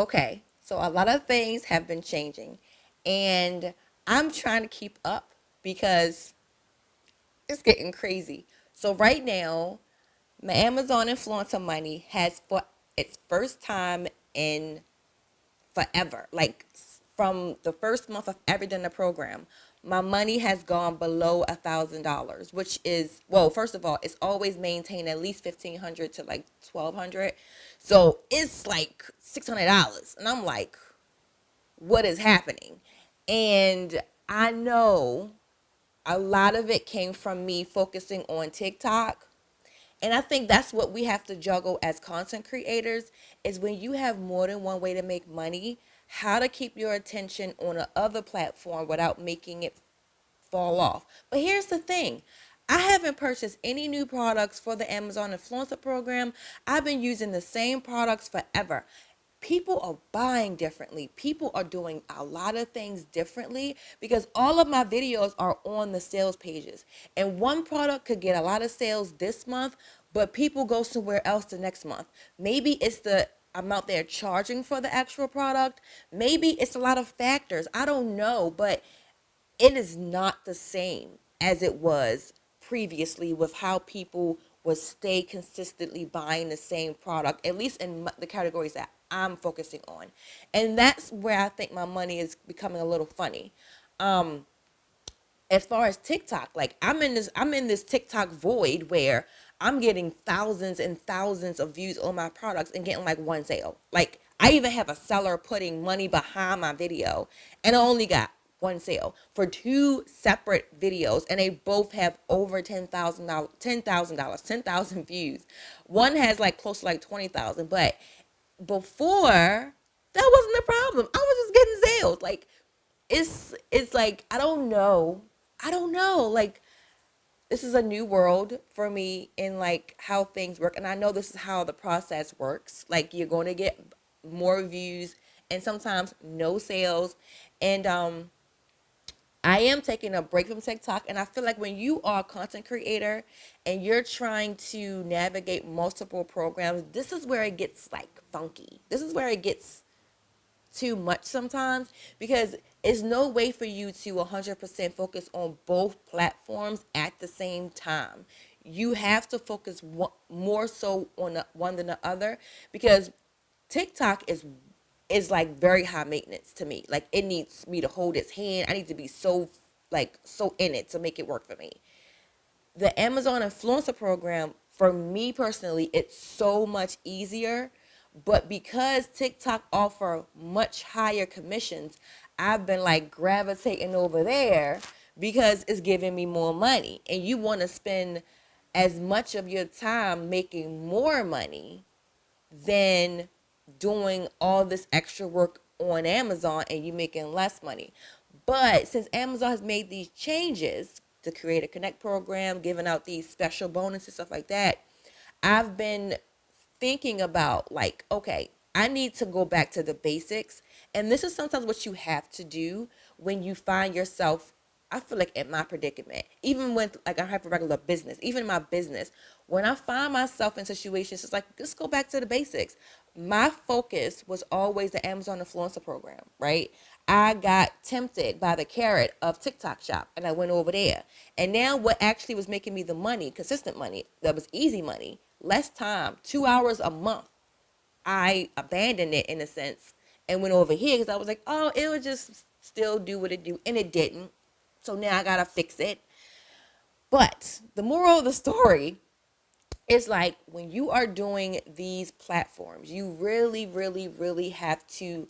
Okay, so a lot of things have been changing, and I'm trying to keep up because it's getting crazy. So right now, my Amazon influencer money has for its first time in forever, like from the first month I've ever done the program, my money has gone below $1,000, which is, well, first of all, it's always maintained at least 1,500 to like 1,200, so it's like $600, and I'm like, what is happening? And I know a lot of it came from me focusing on TikTok. And I think that's what we have to juggle as content creators is when you have more than one way to make money, how to keep your attention on a other platform without making it fall off. But here's the thing. I haven't purchased any new products for the Amazon Influencer program. I've been using the same products forever. People are buying differently. People are doing a lot of things differently because all of my videos are on the sales pages. And one product could get a lot of sales this month, but people go somewhere else the next month. Maybe it's the amount they're charging for the actual product. Maybe it's a lot of factors. I don't know, but it is not the same as it was previously with how people would stay consistently buying the same product, at least in the categories that I'm focusing on. And that's where I think my money is becoming a little funny. Um, as far as TikTok, like I'm in this TikTok void where I'm getting thousands and thousands of views on my products and getting like one sale. Like I even have a seller putting money behind my video and I only got one sale for two separate videos and they both have over $10,000, 10,000 views. One has like close to like 20,000, but before that wasn't a problem. I was just getting sales. Like it's like I don't know. Like this is a new world for me in like how things work, and I know this is how the process works. Like you're going to get more views and sometimes no sales, and I am taking a break from TikTok, and I feel like when you are a content creator and you're trying to navigate multiple programs, this is where it gets like funky. This is where it gets too much sometimes because it's no way for you to 100% focus on both platforms at the same time. You have to focus more so on one than the other because TikTok is like very high maintenance to me. Like it needs me to hold its hand. I need to be so in it to make it work for me. The Amazon influencer program, for me personally, it's so much easier. But because TikTok offer much higher commissions, I've been like gravitating over there because it's giving me more money. And you want to spend as much of your time making more money than doing all this extra work on Amazon and you making less money. But since Amazon has made these changes to create a connect program, giving out these special bonuses, stuff like that, I've been thinking about like, okay, I need to go back to the basics. And this is sometimes what you have to do when you find yourself, I feel like in my predicament, even when like I have a regular business, even my business, when I find myself in situations, it's like, let's go back to the basics. My focus was always the Amazon influencer program, right? I got tempted by the carrot of TikTok shop and I went over there. And now what actually was making me the money, consistent money, that was easy money, less time, 2 hours a month, I abandoned it in a sense and went over here because I was like, oh, it would just still do what it do. And it didn't. So now I got to fix it. But the moral of the story is like when you are doing these platforms, you really, really, really have to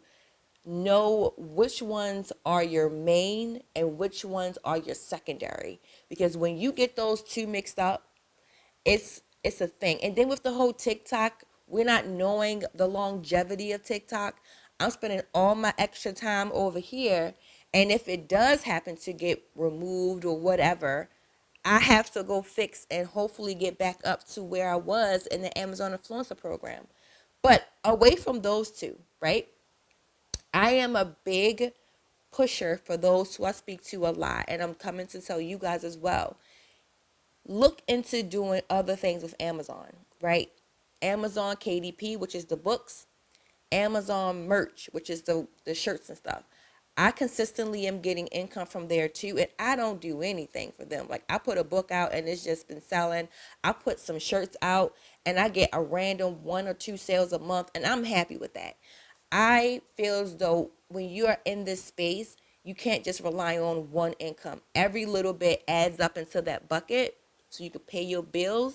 know which ones are your main and which ones are your secondary. Because when you get those two mixed up, it's a thing. And then with the whole TikTok, we're not knowing the longevity of TikTok. I'm spending all my extra time over here, and if it does happen to get removed or whatever, I have to go fix and hopefully get back up to where I was in the Amazon influencer program. But away from those two, right? I am a big pusher for those who I speak to a lot, and I'm coming to tell you guys as well. Look into doing other things with Amazon, right? Amazon KDP, which is the books, Amazon merch, which is the shirts and stuff. I consistently am getting income from there too, and I don't do anything for them. Like I put a book out and it's just been selling. I put some shirts out and I get a random one or two sales a month, and I'm happy with that. I feel as though when you are in this space, you can't just rely on one income. Every little bit adds up into that bucket so you can pay your bills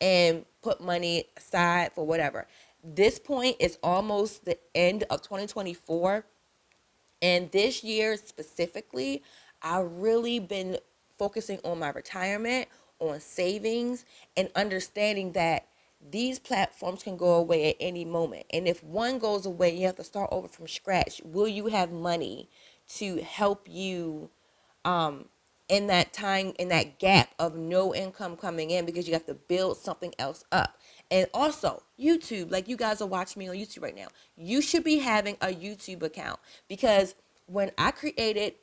and put money aside for whatever. This point is almost the end of 2024. And this year specifically, I've really been focusing on my retirement, on savings, and understanding that these platforms can go away at any moment. And if one goes away, you have to start over from scratch. Will you have money to help you in that time, in that gap of no income coming in, because you have to build something else up? And also YouTube, like you guys are watching me on YouTube right now, you should be having a YouTube account, because when I created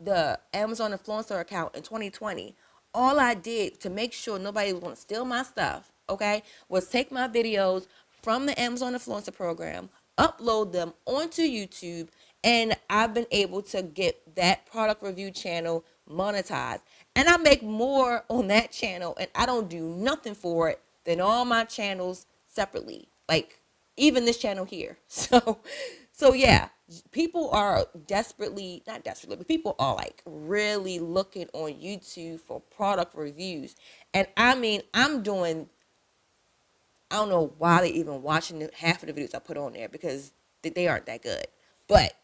the Amazon influencer account in 2020, all I did to make sure nobody was going to steal my stuff, okay, was take my videos from the Amazon influencer program, upload them onto YouTube, and I've been able to get that product review channel monetized. And I make more on that channel, and I don't do nothing for it, than all my channels separately. Like even this channel here. So yeah, people are desperately, not desperately, but people are like really looking on YouTube for product reviews. And I mean, I'm doing, I don't know why they even watching half of the videos I put on there, because they aren't that good. But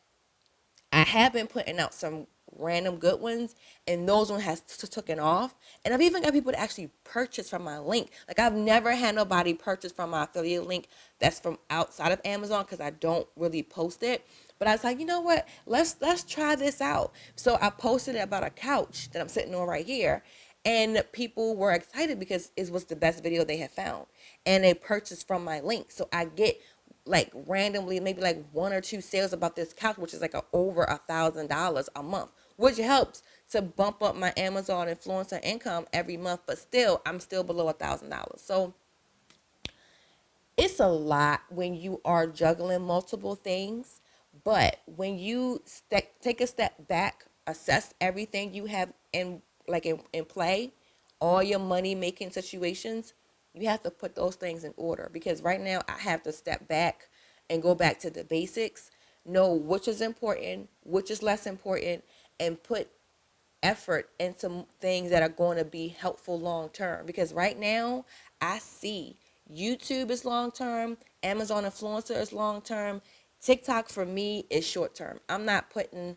I have been putting out some random good ones, and those one has taken off. And I've even got people to actually purchase from my link. Like I've never had nobody purchase from my affiliate link that's from outside of Amazon, because I don't really post it. But I was like, you know what? Let's try this out. So I posted about a couch that I'm sitting on right here, and people were excited because it was the best video they had found, and they purchased from my link. So I get like randomly maybe like one or two sales about this couch, which is like over $1,000 a month, which helps to bump up my Amazon influencer income every month. But still, I'm still below $1,000. So it's a lot when you are juggling multiple things. But when you take a step back, assess everything you have in play, all your money making situations, you have to put those things in order. Because right now I have to step back and go back to the basics, know which is important, which is less important, and put effort into things that are going to be helpful long term. Because right now I see YouTube is long term, Amazon influencer is long term, TikTok for me is short term. I'm not putting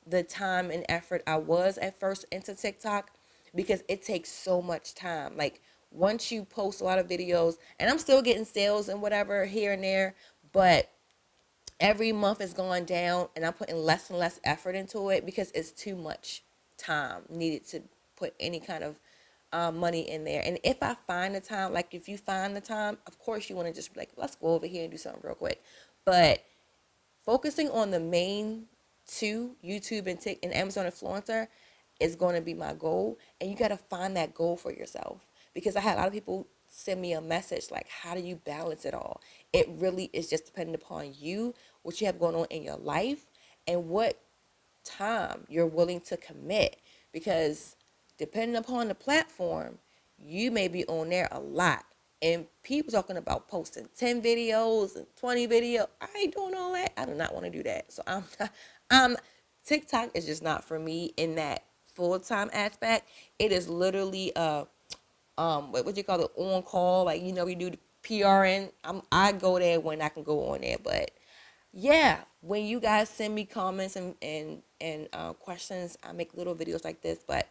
the time and effort I was at first into TikTok, because it takes so much time. Like once you post a lot of videos, and I'm still getting sales and whatever here and there, but every month is going down, and I'm putting less and less effort into it, because it's too much time needed to put any kind of money in there. And if I find the time, like if you find the time, of course you want to just be like, let's go over here and do something real quick. But focusing on the main two, YouTube and Amazon influencer, is going to be my goal. And you got to find that goal for yourself, because I had a lot of people send me a message like, how do you balance it all? It really is just dependent upon you, what you have going on in your life, and what time you're willing to commit. Because depending upon the platform, you may be on there a lot, and people talking about posting 10 videos and 20 videos. I ain't doing all that. I do not want to do that. So I'm TikTok is just not for me in that full-time aspect. It is literally what you call it, on call, like we do the PRN. I go there when I can go on there. But yeah, when you guys send me comments and questions, I make little videos like this. But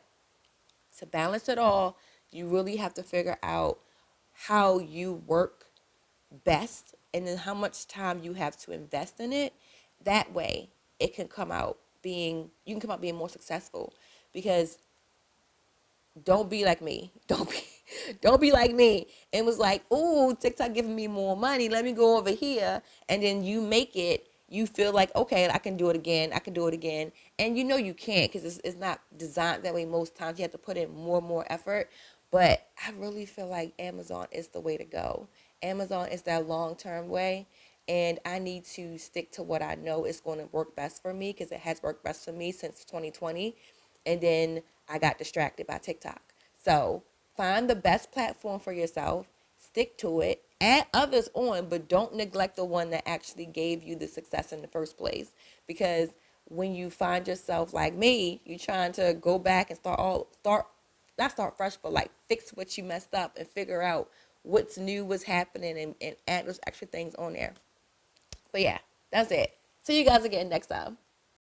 to balance it all, you really have to figure out how you work best, and then how much time you have to invest in it. That way it can come out being, you can come out being more successful. Because don't be like me. Don't be like me. And was like, oh, TikTok giving me more money. Let me go over here. And then you make it, you feel like, okay, I can do it again. I can do it again. And you can't, because it's not designed that way most times. You have to put in more and more effort. But I really feel like Amazon is the way to go. Amazon is that long-term way. and I need to stick to what I know is going to work best for me because it has worked best for me since 2020. And then I got distracted by TikTok. So find the best platform for yourself, stick to it, add others on, but don't neglect the one that actually gave you the success in the first place. Because when you find yourself like me, you're trying to go back and not start fresh, but like fix what you messed up and figure out what's new, what's happening, and add those extra things on there. But yeah, that's it. See you guys again next time.